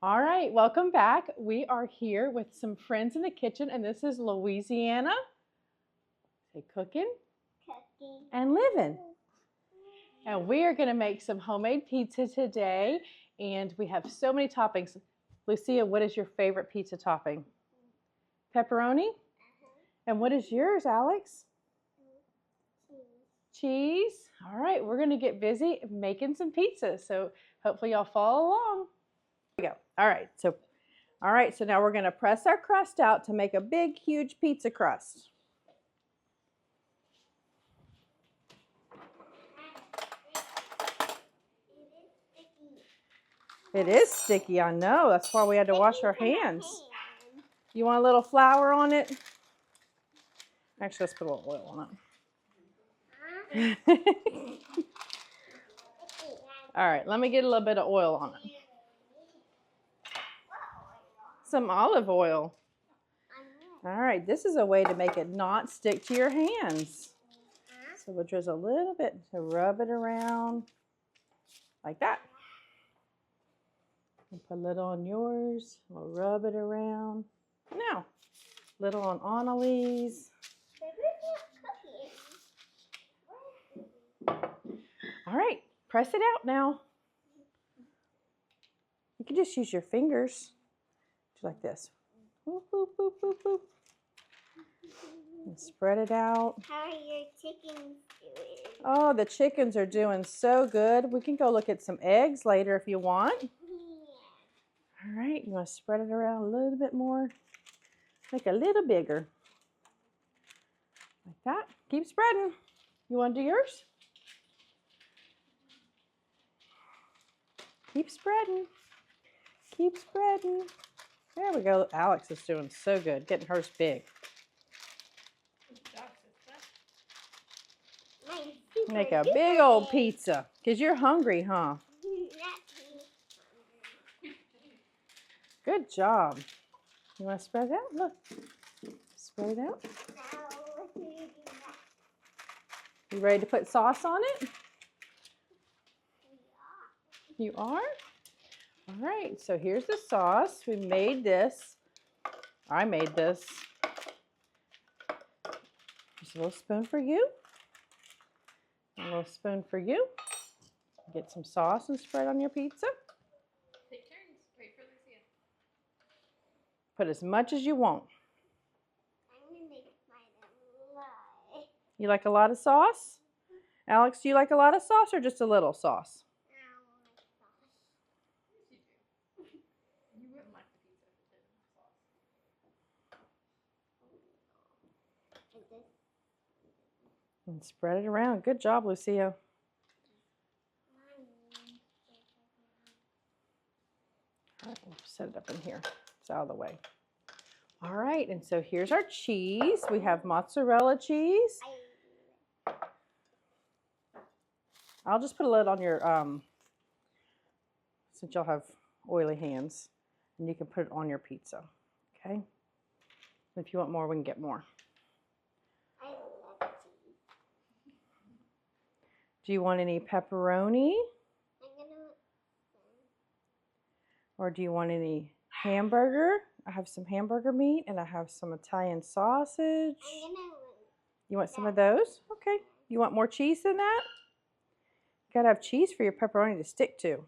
All right, welcome back. We are here with some friends in the kitchen, and this is Louisiana. Say cooking and living. And we are going to make some homemade pizza today, and we have so many toppings. Lucia, what is your favorite pizza topping? Pepperoni? And what is yours, Alex? Cheese. All right, we're going to get busy making some pizza, so hopefully y'all follow along. Here we go. All right, so now we're going to press our crust out to make a big, huge pizza crust. It is sticky, I know. That's why we had to wash our hands. You want a little flour on it? Actually, let's put a little oil on it. All right, let me get a little bit of oil on it. Some olive oil. All right, this is a way to make it not stick to your hands. So we'll drizzle a little bit to rub it around like that. And put a little on yours. We'll rub it around. Now, little on Annalise. All right, press it out now. You can just use your fingers, just like this. Boop, boop, boop, boop, boop. And spread it out. How are your chickens doing? Oh, the chickens are doing so good. We can go look at some eggs later if you want. Yeah. All right, you want to spread it around a little bit more. Make it a little bigger. Like that. Keep spreading. You want to do yours? Keep spreading. Keep spreading. There we go. Alex is doing so good. Getting hers big. Make a big old pizza. Because you're hungry, huh? Good job. You want to spread it out? Look. Spread it out. You ready to put sauce on it? You are? All right, so here's the sauce. We made this. I made this. Just a little spoon for you. A little spoon for you. Get some sauce and spread on your pizza. Take turns. Wait for Lucia. Put as much as you want. I'm gonna make mine a lot. You like a lot of sauce? Alex, do you like a lot of sauce or just a little sauce? I don't like sauce. Yes, you do. You wouldn't like the pizza if it didn't have sauce. Like this. And spread it around. Good job, Lucia. All right, we'll set it up in here. It's out of the way. All right, and so here's our cheese. We have mozzarella cheese. I'll just put a lid on your, since y'all have oily hands, and you can put it on your pizza, okay? If you want more, we can get more. I love cheese. Do you want any pepperoni? I'm gonna. Or do you want any hamburger? I have some hamburger meat, and I have some Italian sausage. I'm gonna. You want some of those? Okay. You want more cheese than that? You gotta have cheese for your pepperoni to stick to.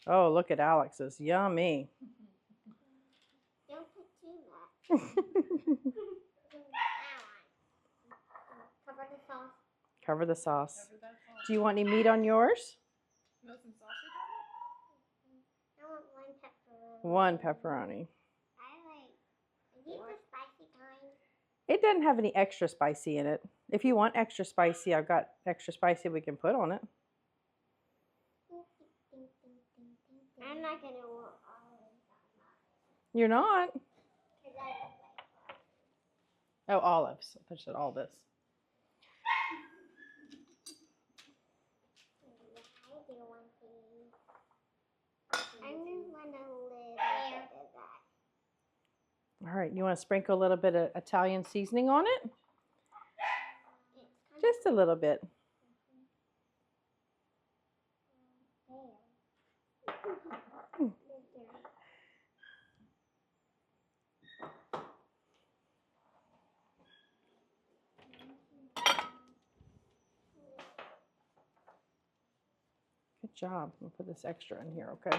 Oh, look at Alex's. Yummy. Don't put too much. Cover the sauce. Cover the sauce. Cover that sauce. Do you want any meat on yours? You want some sausage on I want one pepperoni. One pepperoni. Is it the spicy kind? It doesn't have any extra spicy in it. If you want extra spicy, I've got extra spicy we can put on it. I'm not gonna want olives on mine. You're not? 'Cause I don't like olives. Oh, olives. I said all this. I do want these. I'm gonna want a little bit of that. All right, you want to sprinkle a little bit of Italian seasoning on it? Just a little bit. job. I'll put this extra in here, okay?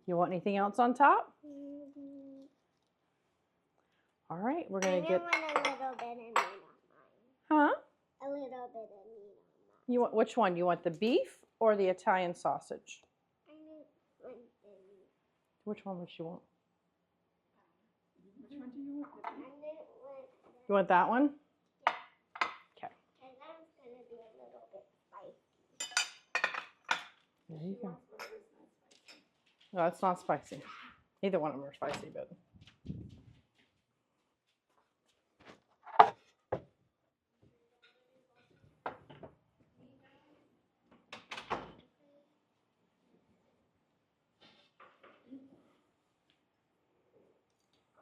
You want anything else on top? All right, we're gonna get. I want a little bit of meat on mine. Huh? A little bit of meat on mine. You want which one? You want the beef or the Italian sausage? I want the meat. Which one would you want? Which one do you want? I want You want that one? Okay. and that one's gonna be a little bit spicy. There you go. No, it's not spicy. Neither one of them are spicy, but.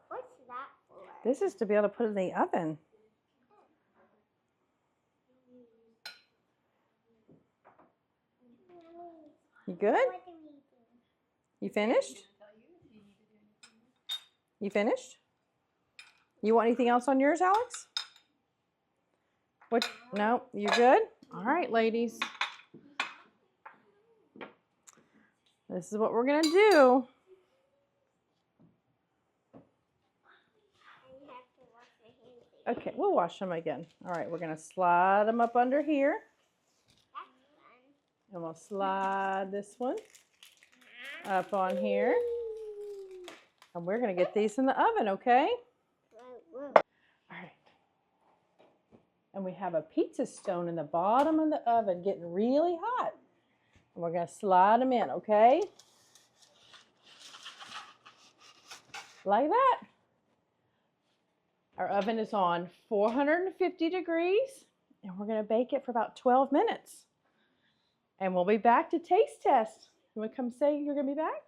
What's that for? This is to be able to put it in the oven. You good? What do we do? You finished? You finished? You want anything else on yours, Alex? What? No, you good? All right, ladies. This is what we're gonna do. And you have to wash your hands. Okay, we'll wash them again. All right, we're gonna slide them up under here. That's fun. And we'll slide this one up on here. And we're gonna get these in the oven, okay? Whoa. All right. And we have a pizza stone in the bottom of the oven getting really hot. And we're gonna slide them in, okay? Like that. Our oven is on 450 degrees and we're gonna bake it for about 12 minutes. And we'll be back to taste test. You wanna come say you're gonna be back?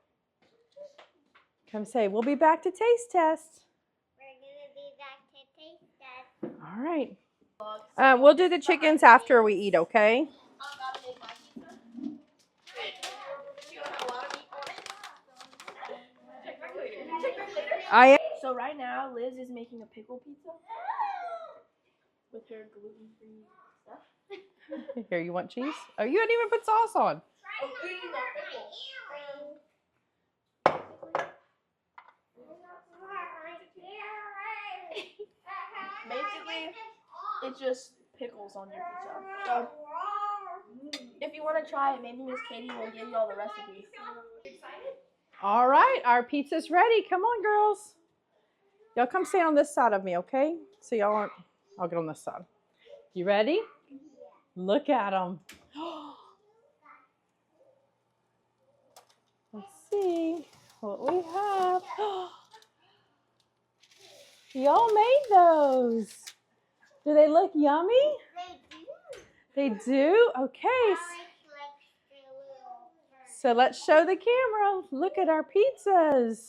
Come say, we'll be back to taste test. We're gonna be back to taste test. All right. We'll do the chickens after we eat, okay? I am. So right now, Liz is making a pickle pizza with her gluten-free stuff. Here, you want cheese? Oh, you didn't even put sauce on. Basically, it's just pickles on your pizza. So, if you want to try it, maybe Miss Katie will give you all the recipes. All right, our pizza's ready. Come on, girls. Y'all come stand on this side of me, okay? So y'all aren't, I'll get on this side. You ready? Look at them. Let's see what we have. Y'all made those. Do they look yummy? They do. They do? Okay. So let's show the camera. Look at our pizzas.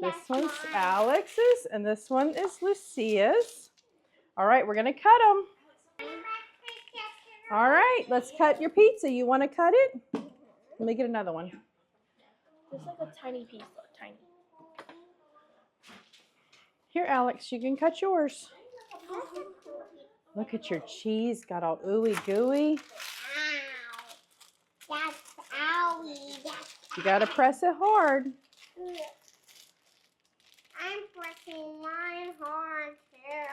This one's Alex's and this one is Lucia's. All right, we're going to cut them. All right, let's cut your pizza. You want to cut it? Let me get another one. Just like a tiny piece, though, tiny. Here, Alex, you can cut yours. Look at your cheese. Got all ooey gooey. Ow. That's owie. That's You got to press it hard. I'm pressing mine hard too.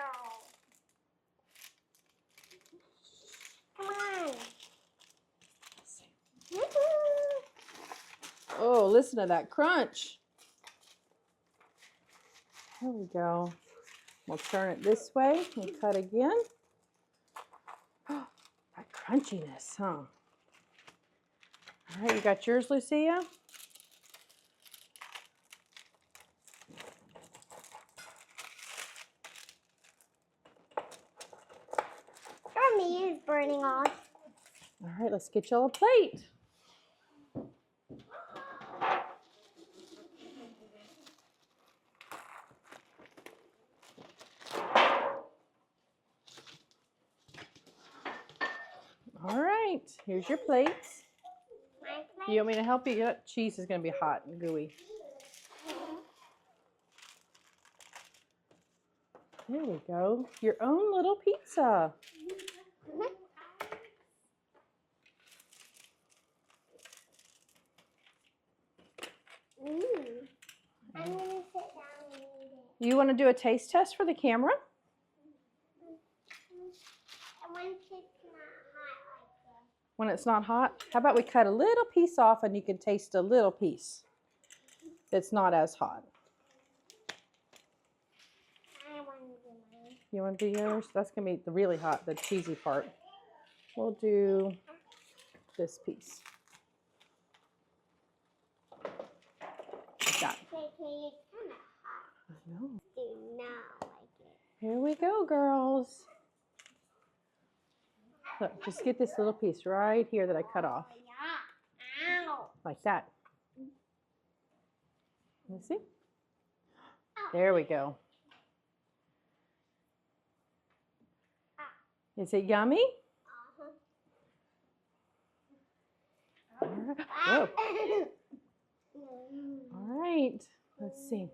Come on. Oh, listen to that crunch. There we go. We'll turn it this way and cut again. Oh, that crunchiness, huh? All right, you got yours, Lucia? Me is burning off. All right, let's get y'all a plate. All right, here's your plates. My Do you want me to help you? That cheese is going to be hot and gooey. There we go. Your own little pizza. You want to do a taste test for the camera? And when it's not hot like this. When it's not hot? How about we cut a little piece off and you can taste a little piece that's not as hot. I want to do mine. You want to do yours? That's going to be the really hot, the cheesy part. We'll do this piece. Like that. Okay, it's kind of hot. I know. Do not like it. Here we go, girls. Look, just get this little piece right here that I cut off. Yeah. Ow. Like that. Let me see. There we go. Is it yummy? Whoa. All right. Let's see.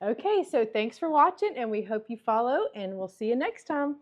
Okay, so thanks for watching, and we hope you follow, and we'll see you next time.